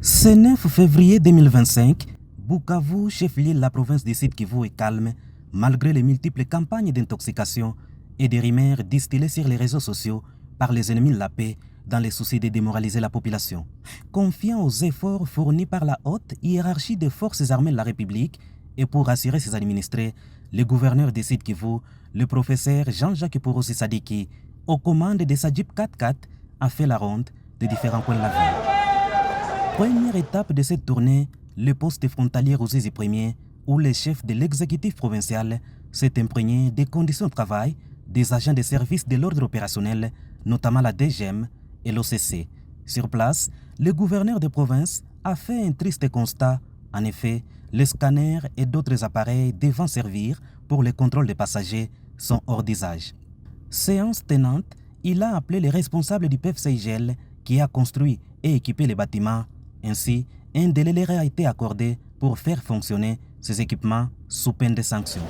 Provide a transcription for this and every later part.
Ce 9 février 2025, Bukavu, chef-lieu de la province du Sud Kivu, est calme malgré les multiples campagnes d'intoxication et des rumeurs distillées sur les réseaux sociaux par les ennemis de la paix dans le souci de démoraliser la population. Confiant aux efforts fournis par la haute hiérarchie des forces armées de la République et pour rassurer ses administrés, le gouverneur du Sud Kivu, le professeur Jean-Jacques Porosi Sadiki, aux commandes de sa Jeep 4x4, a fait la ronde de différents coins de la ville. Première étape de cette tournée, le poste frontalier Ruzizi Ier, où le chef de l'exécutif provincial s'est imprégné des conditions de travail des agents des services de l'ordre opérationnel, notamment la DGM et l'OCC. Sur place, le gouverneur de province a fait un triste constat. En effet, les scanners et d'autres appareils devant servir pour le contrôle des passagers sont hors d'usage. Séance tenante, il a appelé les responsables du PFCIGL qui a construit et équipé les bâtiments. Ainsi, un délai leur a été accordé pour faire fonctionner ces équipements sous peine de sanctions.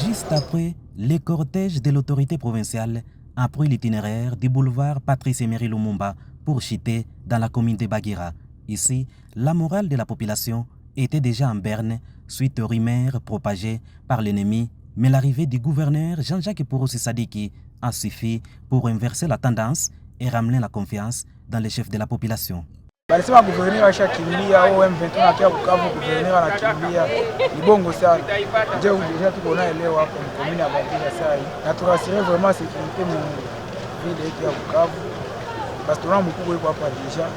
Juste après, le cortège de l'autorité provinciale a pris l'itinéraire du boulevard Patrice Emery Lumumba pour chuter dans la commune de Bagira. Ici, la morale de la population était déjà en berne suite aux rumeurs propagées par l'ennemi, mais l'arrivée du gouverneur Jean-Jacques Porosi Sadiki a suffi pour inverser la tendance et ramener la confiance dans les chefs de la population. Balisema gouverneur ashakimbia au M23 akia Bukavu, gouverneur anakimbia ibongo sana. Je deja tuko naye leo hapo mkomini ya Bagira sai. Na turasire vraiment sécurité mu ville yetu ya Bukavu. Basi tuna mkubwa yuko hapa deja.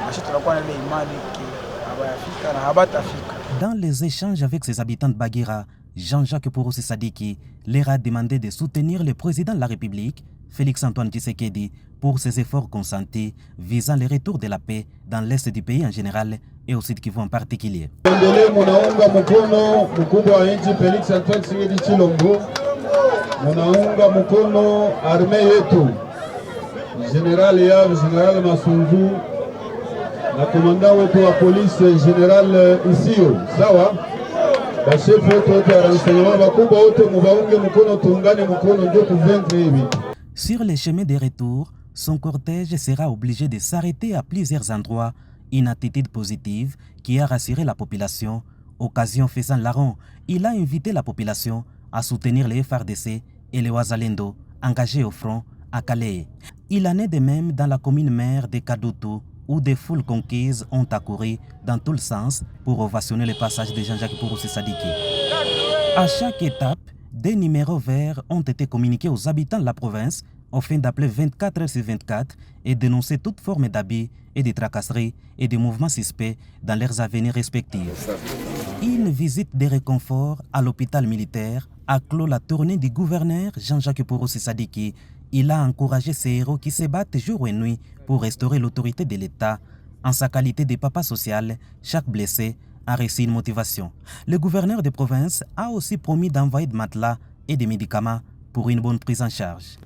Mashi tunakuwa na ile imani ki abayafika na habatafika. Dans les échanges avec ses habitants de Bagira, Jean-Jacques Porosi Sadiki leur a demandé de soutenir le président de la République, Félix-Antoine Tshisekedi, pour ses efforts consentis visant le retour de la paix dans l'est du pays en général et au Sud Kivu en particulier. Munaunga mkono mkubwa wa nchi Félix-Antoine Tshisekedi Tshilombo, munaunga mkono arme yetu General Yav, General Masunzu na komanda wetu wa polisi General Isio, sawa? Bashefu wetu wote wa renseignement bakubwa wote mubaunge mkono, tuungane mkono ndio kuvaincre hivi. Sur les chemins de retour, son cortège sera obligé de s'arrêter à plusieurs endroits, une attitude positive qui a rassuré la population. Occasion faisant larron, il a invité la population à soutenir les FARDC et les Wazalendo engagés au front à Calais. Il en est de même dans la commune mère de Kadutu, où des foules conquises ont accouru dans tous les sens pour ovationner le passage de Jean-Jacques Porosi Sadiki. À chaque étape, des numéros verts ont été communiqués aux habitants de la province afin d'appeler 24 heures sur 24 et dénoncer toute forme d'abus et de tracasseries et de mouvements suspects dans leurs avenirs respectifs. Une visite de réconfort à l'hôpital militaire a clos la tournée du gouverneur Jean-Jacques Porosi Sadiki. Il a encouragé ces héros qui se battent jour et nuit pour restaurer l'autorité de l'État. En sa qualité de papa social, chaque blessé a reçu une motivation. Le gouverneur de province a aussi promis d'envoyer des matelas et des médicaments pour une bonne prise en charge.